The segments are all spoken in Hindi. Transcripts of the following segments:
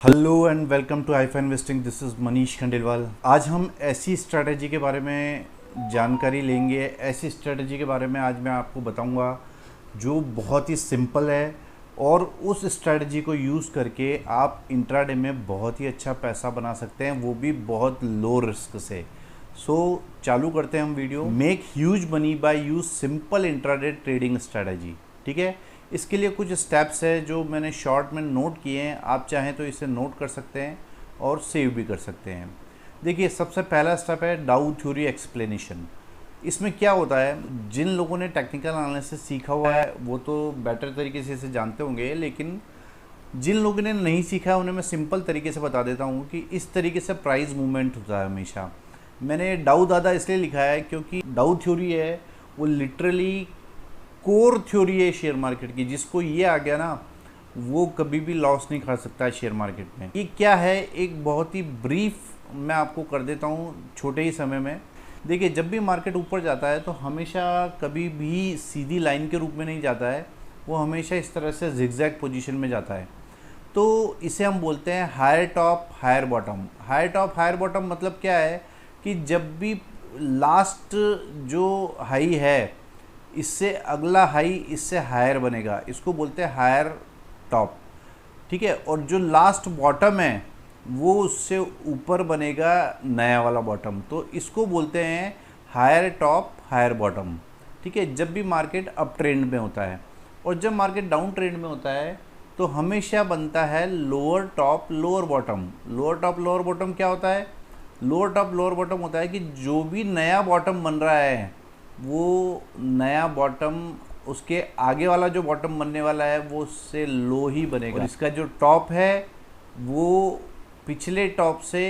Hello and welcome to Aifa investing. This is Manish Khandelwal. आज हम ऐसी स्ट्रैटेजी के बारे में जानकारी लेंगे, ऐसी स्ट्रैटेजी के बारे में आज मैं आपको बताऊंगा जो बहुत ही सिंपल है और उस स्ट्रैटेजी को यूज़ करके आप इंट्राडे में बहुत ही अच्छा पैसा बना सकते हैं, वो भी बहुत लो रिस्क से। सो चालू करते हैं हम video. Make huge money by use simple intraday trading strategy. ठीक है, इसके लिए कुछ स्टेप्स है जो मैंने शॉर्ट में नोट किए हैं। आप चाहें तो इसे नोट कर सकते हैं और सेव भी कर सकते हैं। देखिए, सबसे पहला स्टेप है डाउ थ्योरी एक्सप्लेनेशन। इसमें क्या होता है, जिन लोगों ने टेक्निकल एनालिसिस सीखा हुआ है वो तो बेटर तरीके से इसे जानते होंगे, लेकिन जिन लोगों ने नहीं सीखा है उन्हें मैं सिंपल तरीके से बता देता हूँ कि इस तरीके से प्राइस मूवमेंट होता है हमेशा। मैंने डाउ दादा इसलिए लिखा है क्योंकि डाउ थ्योरी है वो लिटरली कोर थ्योरी है शेयर मार्केट की। जिसको ये आ गया ना वो कभी भी लॉस नहीं खा सकता है शेयर मार्केट में। ये क्या है, एक बहुत ही ब्रीफ मैं आपको कर देता हूँ छोटे ही समय में। देखिए, जब भी मार्केट ऊपर जाता है तो हमेशा कभी भी सीधी लाइन के रूप में नहीं जाता है, वो हमेशा इस तरह से जिगजैग पोजीशन में जाता है। तो इसे हम बोलते हैं higher top higher bottom. Higher top higher bottom मतलब क्या है कि जब भी लास्ट जो हाई है इससे अगला हाई इससे हायर बनेगा, इसको बोलते हैं हायर टॉप। ठीक है, और जो लास्ट बॉटम है वो उससे ऊपर बनेगा नया वाला बॉटम, तो इसको बोलते हैं हायर टॉप हायर बॉटम। ठीक है, जब भी मार्केट अप ट्रेंड में होता है। और जब मार्केट डाउन ट्रेंड में होता है तो हमेशा बनता है lower top lower bottom. Lower top lower bottom क्या होता है? लोअर टॉप लोअर बॉटम होता है कि जो भी नया बॉटम बन रहा है वो नया बॉटम उसके आगे वाला जो बॉटम बनने वाला है वो उससे लो ही बनेगा। और इसका जो टॉप है वो पिछले टॉप से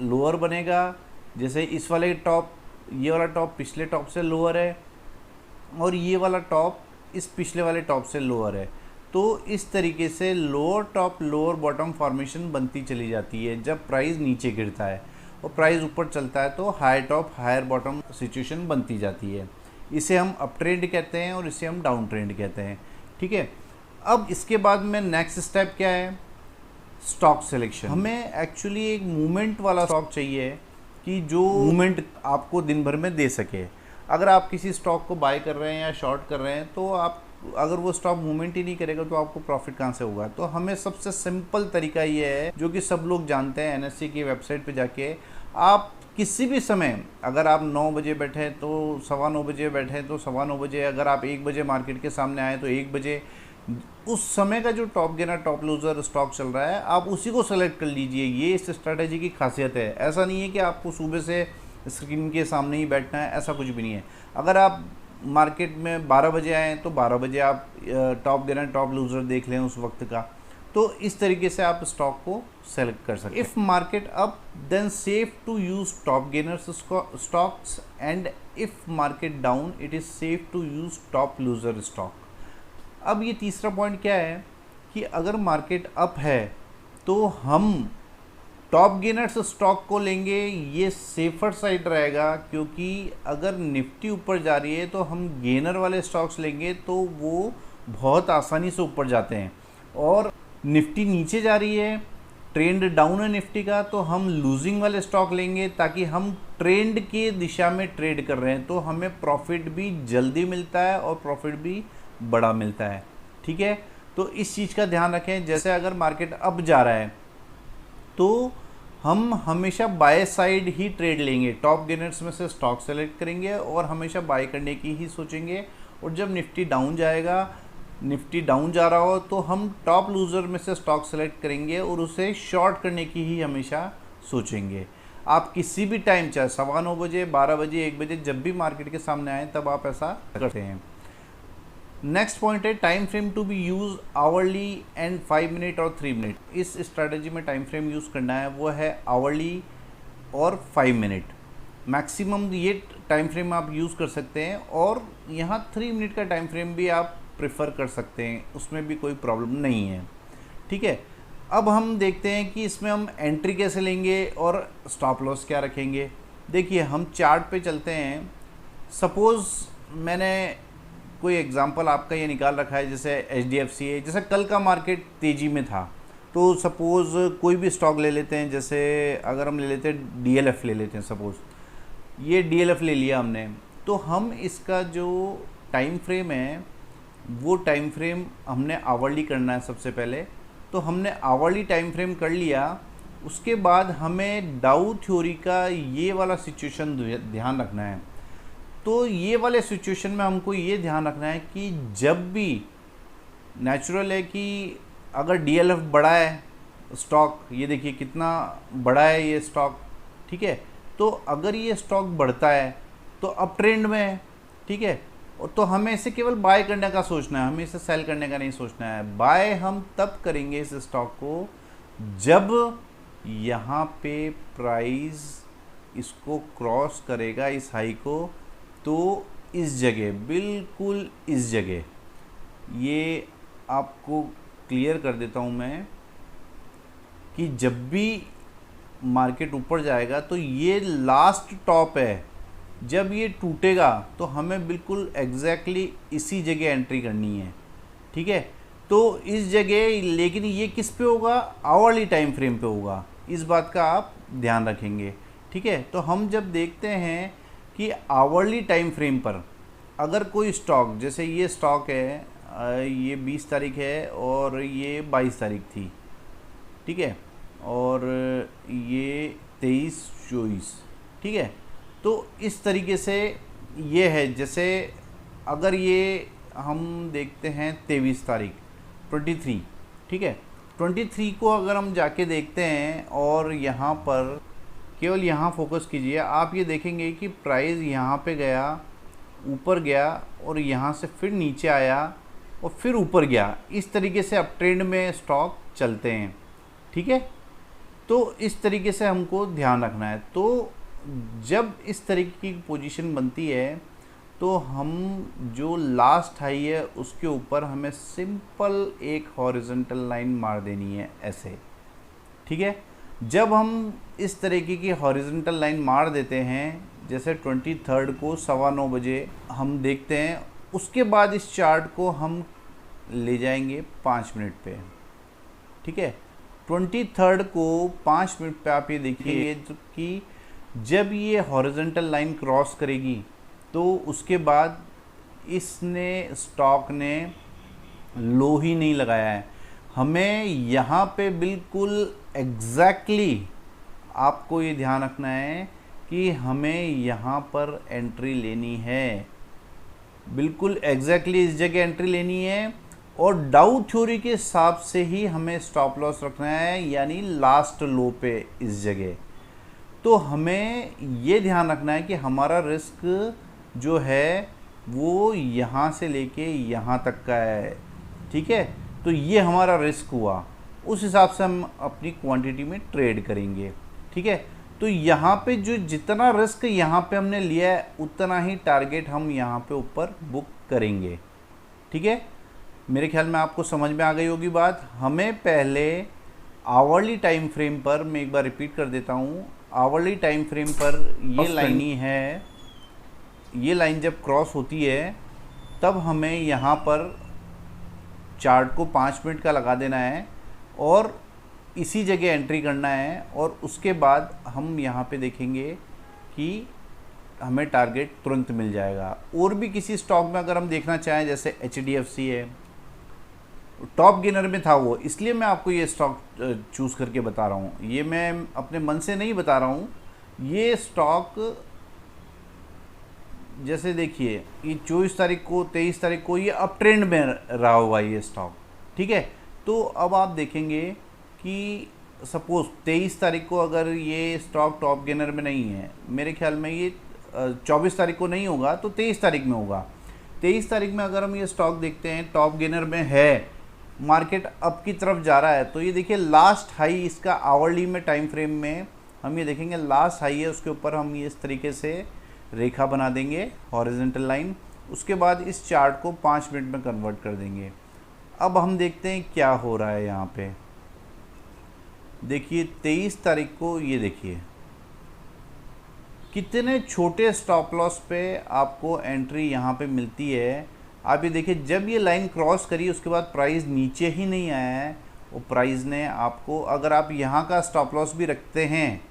लोअर बनेगा। जैसे इस वाले टॉप, ये वाला टॉप पिछले टॉप से लोअर है और ये वाला टॉप इस पिछले वाले टॉप से लोअर है। तो इस तरीके से lower top lower bottom formation बनती चली जाती है जब प्राइस नीचे गिरता है, और प्राइस ऊपर चलता है तो higher top higher bottom situation बनती जाती है। इसे हम अप ट्रेंड कहते हैं और इसे हम डाउन ट्रेंड कहते हैं। ठीक है, अब इसके बाद में नेक्स्ट स्टेप क्या है? Stock selection. हमें एक्चुअली एक मूवमेंट वाला स्टॉक चाहिए कि जो मूवमेंट आपको दिन भर में दे सके। अगर आप किसी स्टॉक को बाय कर रहे हैं या शॉर्ट कर रहे हैं तो आप अगर वो स्टॉक मूवमेंट ही नहीं करेगा तो आपको प्रॉफिट कहाँ से होगा? तो हमें सबसे सिंपल तरीका ये है जो कि सब लोग जानते हैं। एनएससी की वेबसाइट पे जाके आप किसी भी समय, अगर आप 9 बजे बैठे तो 9:15 बजे बैठे तो 9:15 बजे, अगर आप 1 बजे मार्केट के सामने आए तो 1 बजे, उस समय का जो top gainer top loser stock चल रहा है आप उसी को सेलेक्ट कर लीजिए। ये इस स्ट्रैटेजी की खासियत है। ऐसा नहीं है कि आपको सुबह से स्क्रीन के सामने ही बैठना है, ऐसा कुछ भी नहीं है। अगर आप मार्केट में 12 बजे आए तो 12 बजे आप टॉप गेनर टॉप लूज़र देख लें उस वक्त का। तो इस तरीके से आप स्टॉक को सेलेक्ट कर सकते हैं। If market up then safe to use top gainers stocks and if market down it is safe to use top loser stock. अब ये तीसरा पॉइंट क्या है कि अगर मार्केट अप है तो हम टॉप गेनर्स स्टॉक को लेंगे, ये सेफर साइड रहेगा, क्योंकि अगर निफ्टी ऊपर जा रही है तो हम गेनर वाले स्टॉक्स लेंगे तो वो बहुत आसानी से ऊपर जाते हैं। और निफ्टी नीचे जा रही है, ट्रेंड डाउन है निफ्टी का, तो हम लूजिंग वाले स्टॉक लेंगे ताकि हम ट्रेंड के दिशा में ट्रेड कर रहे हैं तो हमें प्रॉफिट भी जल्दी मिलता है और प्रॉफिट भी बड़ा मिलता है। ठीक है, तो इस चीज़ का ध्यान रखें। जैसे अगर मार्केट अप जा रहा है तो हम हमेशा बाय साइड ही ट्रेड लेंगे, टॉप गेनर्स में से स्टॉक सेलेक्ट करेंगे और हमेशा बाय करने की ही सोचेंगे। और जब निफ्टी डाउन जाएगा, निफ्टी डाउन जा रहा हो तो हम टॉप लूज़र में से स्टॉक सेलेक्ट करेंगे और उसे शॉर्ट करने की ही हमेशा सोचेंगे। आप किसी भी टाइम, चाहे 9:15 बजे 12 बजे 1 बजे, जब भी मार्केट के सामने आए तब आप ऐसा करते हैं। नेक्स्ट पॉइंट है time frame to be use hourly and 5 minute और 3 मिनट। इस स्ट्रैटेजी में टाइम फ्रेम यूज़ करना है वो है आवरली और 5 मिनट। मैक्सिमम ये टाइम फ्रेम आप यूज़ कर सकते हैं और यहाँ 3 मिनट का टाइम फ्रेम भी आप प्रेफर कर सकते हैं, उसमें भी कोई प्रॉब्लम नहीं है। ठीक है, अब हम देखते हैं कि इसमें हम एंट्री कैसे लेंगे और स्टॉप लॉस क्या रखेंगे। देखिए, हम चार्ट पे चलते हैं। सपोज़ मैंने कोई एग्जांपल आपका ये निकाल रखा है, जैसे HDFC है। जैसे कल का मार्केट तेज़ी में था तो सपोज़ कोई भी स्टॉक ले लेते हैं, जैसे अगर हम ले लेते हैं DLF ले लेते हैं, सपोज़ ये DLF ले लिया हमने, तो हम इसका जो टाइम फ्रेम है वो टाइम फ्रेम हमने आवरली करना है सबसे पहले। तो हमने आवरली टाइम फ्रेम कर लिया, उसके बाद हमें डाउ थ्योरी का ये वाला सिचुएशन ध्यान रखना है। तो ये वाले सिचुएशन में हमको ये ध्यान रखना है कि जब भी नेचुरल है कि अगर DLF बड़ा है स्टॉक, ये देखिए कितना बड़ा है ये स्टॉक, ठीक है, तो अगर ये स्टॉक बढ़ता है तो अप ट्रेंड में है, ठीक है, तो हमें इसे केवल बाय करने का सोचना है, हमें इसे सेल करने का नहीं सोचना है। बाय हम तब करेंगे इस स्टॉक को जब यहाँ पे प्राइस इसको क्रॉस करेगा, इस हाई को, तो इस जगह, बिल्कुल इस जगह, ये आपको क्लियर कर देता हूँ मैं कि जब भी मार्केट ऊपर जाएगा तो ये लास्ट टॉप है, जब ये टूटेगा तो हमें बिल्कुल एग्जैक्टली इसी जगह एंट्री करनी है, ठीक है। तो इस जगह, लेकिन ये किस पे होगा, आवरली टाइम फ्रेम पे होगा, इस बात का आप ध्यान रखेंगे, ठीक है। तो हम जब देखते हैं कि आवरली टाइम फ्रेम पर अगर कोई स्टॉक, जैसे ये स्टॉक है, ये 20 तारीख है और ये 22 तारीख थी, ठीक है, और ये 23-24, ठीक है, तो इस तरीके से ये है। जैसे अगर ये हम देखते हैं 23 तारीख 23, ठीक है, 23 को अगर हम जाके देखते हैं और यहाँ पर केवल यहाँ फोकस कीजिए, आप ये देखेंगे कि प्राइस यहाँ पे गया, ऊपर गया और यहाँ से फिर नीचे आया और फिर ऊपर गया। इस तरीके से अप ट्रेंड में स्टॉक चलते हैं, ठीक है। तो इस तरीके से हमको ध्यान रखना है। तो जब इस तरीके की पोजीशन बनती है तो हम जो लास्ट हाई है उसके ऊपर हमें सिंपल एक हॉरिजॉन्टल लाइन मार देनी है ऐसे, ठीक है। जब हम इस तरीके की हॉरिजॉन्टल लाइन मार देते हैं, जैसे 23 को 9:15 बजे हम देखते हैं, उसके बाद इस चार्ट को हम ले जाएंगे 5 मिनट पे, ठीक है। 23 को 5 मिनट पे आप ये देखिए कि जब ये हॉरिजॉन्टल लाइन क्रॉस करेगी तो उसके बाद इसने, स्टॉक ने लो ही नहीं लगाया है। हमें यहाँ पे बिल्कुल एग्जैक्टली आपको ये ध्यान रखना है कि हमें यहाँ पर एंट्री लेनी है, बिल्कुल एग्जैक्टली इस जगह एंट्री लेनी है, और डाउ थ्योरी के हिसाब से ही हमें स्टॉप लॉस रखना है, यानी लास्ट लो पे इस जगह। तो हमें ये ध्यान रखना है कि हमारा रिस्क जो है वो यहाँ से लेके यहाँ तक का है, ठीक है। तो ये हमारा रिस्क हुआ, उस हिसाब से हम अपनी क्वांटिटी में ट्रेड करेंगे, ठीक है। तो यहाँ पे जो जितना रिस्क यहाँ पे हमने लिया है उतना ही टारगेट हम यहाँ पे ऊपर बुक करेंगे, ठीक है। मेरे ख्याल में आपको समझ में आ गई होगी बात। हमें पहले आवरली टाइम फ्रेम पर, मैं एक बार रिपीट कर देता हूँ, आवरली टाइम फ्रेम पर ये लाइन ही है, ये लाइन जब क्रॉस होती है तब हमें यहाँ पर चार्ट को 5 मिनट का लगा देना है और इसी जगह एंट्री करना है, और उसके बाद हम यहाँ पे देखेंगे कि हमें टारगेट तुरंत मिल जाएगा। और भी किसी स्टॉक में अगर हम देखना चाहें, जैसे HDFC है, टॉप गेनर में था वो, इसलिए मैं आपको ये स्टॉक चूज़ करके बता रहा हूँ, ये मैं अपने मन से नहीं बता रहा हूँ। ये स्टॉक जैसे देखिए ये 24 तारीख को 23 तारीख को ये अप ट्रेंड में रहा हुआ ये स्टॉक, ठीक है। तो अब आप देखेंगे कि सपोज़ 23 तारीख को अगर ये स्टॉक टॉप गेनर में नहीं है, मेरे ख्याल में ये 24 तारीख को नहीं होगा तो 23 तारीख में होगा। 23 तारीख में अगर हम ये स्टॉक देखते हैं टॉप गेनर में है, मार्केट अप की तरफ जा रहा है, तो ये देखिए लास्ट हाई इसका आवरली में टाइम फ्रेम में हम ये देखेंगे लास्ट हाई है, उसके ऊपर हम ये इस तरीके से रेखा बना देंगे हॉरिजॉन्टल लाइन। उसके बाद इस चार्ट को 5 मिनट में कन्वर्ट कर देंगे। अब हम देखते हैं क्या हो रहा है यहाँ पे। देखिए 23 तारीख को ये देखिए कितने छोटे स्टॉप लॉस पे आपको एंट्री यहाँ पे मिलती है। आप ये देखिए जब ये लाइन क्रॉस करी उसके बाद प्राइस नीचे ही नहीं आया है और प्राइस ने आपको, अगर आप यहाँ का स्टॉप लॉस भी रखते हैं,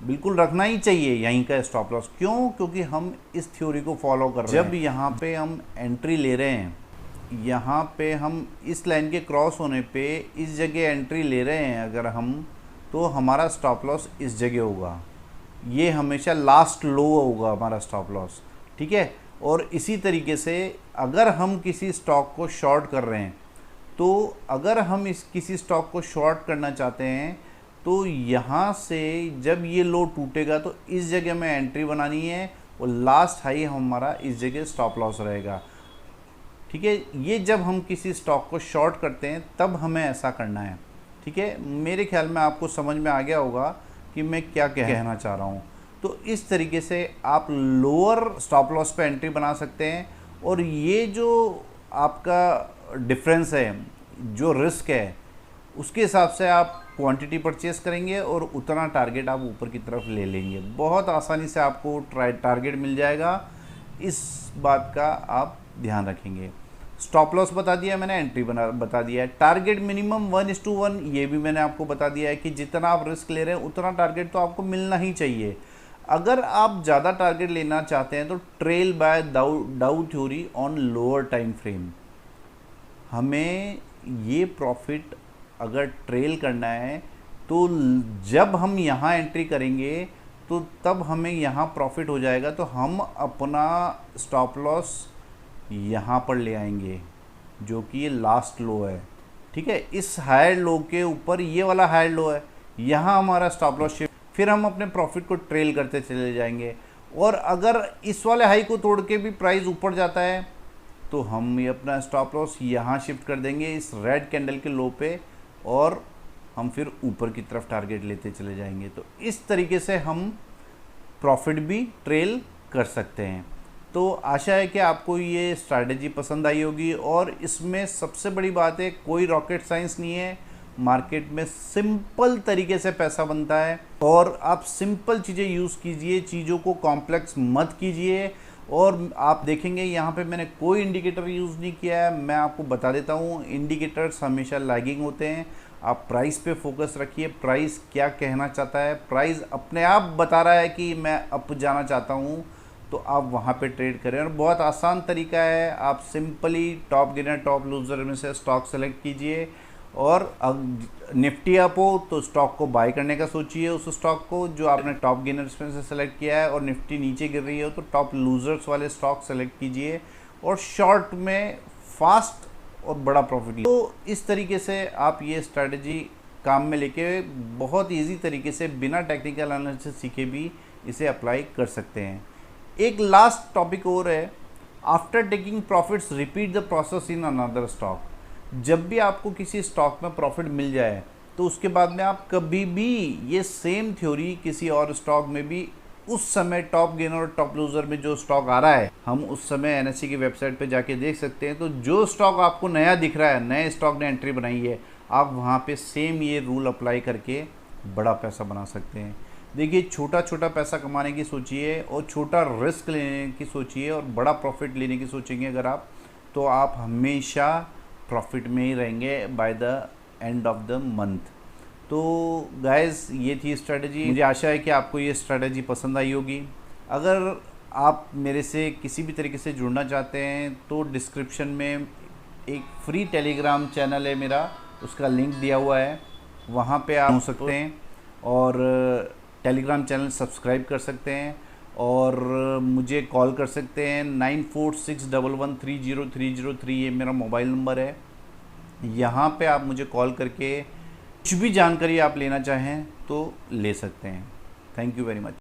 बिल्कुल रखना ही चाहिए यहीं का स्टॉप लॉस। क्यों? क्योंकि हम इस थ्योरी को फॉलो कर रहे हैं। जब यहाँ पे हम एंट्री ले रहे हैं, यहाँ पे हम इस लाइन के क्रॉस होने पे इस जगह एंट्री ले रहे हैं अगर हम, तो हमारा स्टॉप लॉस इस जगह होगा। ये हमेशा लास्ट लो होगा हमारा स्टॉप लॉस, ठीक है। और इसी तरीके से अगर हम किसी स्टॉक को शॉर्ट कर रहे हैं, तो अगर हम इस किसी स्टॉक को शॉर्ट करना चाहते हैं, तो यहाँ से जब ये लो टूटेगा तो इस जगह में एंट्री बनानी है और लास्ट हाई हमारा इस जगह स्टॉप लॉस रहेगा, ठीक है। ये जब हम किसी स्टॉक को शॉर्ट करते हैं तब हमें ऐसा करना है, ठीक है। मेरे ख्याल में आपको समझ में आ गया होगा कि मैं क्या कहना चाह रहा हूँ। तो इस तरीके से आप लोअर स्टॉप लॉस पे एंट्री बना सकते हैं, और ये जो आपका डिफरेंस है, जो रिस्क है, उसके हिसाब से आप क्वांटिटी परचेस करेंगे और उतना टारगेट आप ऊपर की तरफ ले लेंगे। बहुत आसानी से आपको टारगेट मिल जाएगा, इस बात का आप ध्यान रखेंगे। स्टॉप लॉस बता दिया मैंने, एंट्री बता दिया है। टारगेट मिनिमम 1:1, ये भी मैंने आपको बता दिया है कि जितना आप रिस्क ले रहे हैं उतना टारगेट तो आपको मिलना ही चाहिए। अगर आप ज़्यादा टारगेट लेना चाहते हैं तो trail by Dow theory on lower time frame. हमें ये प्रॉफिट अगर ट्रेल करना है तो जब हम यहाँ एंट्री करेंगे तो तब हमें यहाँ प्रॉफिट हो जाएगा, तो हम अपना स्टॉप लॉस यहाँ पर ले आएंगे जो कि ये लास्ट लो है, ठीक है। इस हायर लो के ऊपर ये वाला हायर लो है, यहाँ हमारा स्टॉप लॉस शिफ्ट, फिर हम अपने प्रॉफिट को ट्रेल करते चले जाएंगे। और अगर इस वाले हाई को तोड़ के भी प्राइस ऊपर जाता है तो हम ये अपना स्टॉप लॉस यहाँ शिफ्ट कर देंगे इस रेड कैंडल के लो पे, और हम फिर ऊपर की तरफ टारगेट लेते चले जाएंगे। तो इस तरीके से हम प्रॉफिट भी ट्रेल कर सकते हैं। तो आशा है कि आपको ये स्ट्रैटेजी पसंद आई होगी, और इसमें सबसे बड़ी बात है, कोई रॉकेट साइंस नहीं है। मार्केट में सिंपल तरीके से पैसा बनता है, और आप सिंपल चीज़ें यूज़ कीजिए, चीज़ों को कॉम्प्लेक्स मत कीजिए। और आप देखेंगे यहाँ पे मैंने कोई इंडिकेटर यूज़ नहीं किया है। मैं आपको बता देता हूँ, इंडिकेटर्स हमेशा लैगिंग होते हैं। आप प्राइस पे फोकस रखिए, प्राइस क्या कहना चाहता है, प्राइस अपने आप बता रहा है कि मैं अप जाना चाहता हूँ, तो आप वहाँ पे ट्रेड करें। और बहुत आसान तरीका है, आप simply top gainer top loser में से स्टॉक सेलेक्ट कीजिए, और निफ्टी अप हो तो स्टॉक को बाय करने का सोचिए, उस स्टॉक को जो आपने टॉप गेनर्स में से सेलेक्ट किया है, और निफ्टी नीचे गिर रही हो तो टॉप लूज़र्स वाले स्टॉक सेलेक्ट कीजिए, और शॉर्ट में फास्ट और बड़ा प्रॉफिट। तो इस तरीके से आप ये स्ट्रैटेजी काम में लेके बहुत ईजी तरीके से बिना टेक्निकल एनालिसिस सीखे भी इसे अप्लाई कर सकते हैं। एक लास्ट टॉपिक और है, after taking profits repeat the process in another stock. जब भी आपको किसी स्टॉक में प्रॉफिट मिल जाए तो उसके बाद में आप कभी भी ये सेम थ्योरी किसी और स्टॉक में भी उस समय टॉप गेनर और टॉप लूज़र में जो स्टॉक आ रहा है, हम उस समय एनएसई की वेबसाइट पे जाके देख सकते हैं। तो जो स्टॉक आपको नया दिख रहा है, नए स्टॉक ने एंट्री बनाई है, आप वहाँ पे सेम ये रूल अप्लाई करके बड़ा पैसा बना सकते हैं। देखिए, छोटा छोटा पैसा कमाने की सोचिए और छोटा रिस्क लेने की सोचिए और बड़ा प्रॉफिट लेने की सोचेंगे अगर आप, तो आप हमेशा प्रॉफिट में ही रहेंगे by the end of the month. तो गाइस, ये थी स्ट्रैटेजी। मुझे आशा है कि आपको ये स्ट्रैटेजी पसंद आई होगी। अगर आप मेरे से किसी भी तरीके से जुड़ना चाहते हैं तो डिस्क्रिप्शन में एक फ्री टेलीग्राम चैनल है मेरा, उसका लिंक दिया हुआ है, वहाँ पे आप हो सकते हैं और टेलीग्राम चैनल सब्सक्राइब कर सकते हैं और मुझे कॉल कर सकते हैं। 9461130303 ये मेरा मोबाइल नंबर है। यहाँ पे आप मुझे कॉल करके कुछ भी जानकारी आप लेना चाहें तो ले सकते हैं। Thank you very much.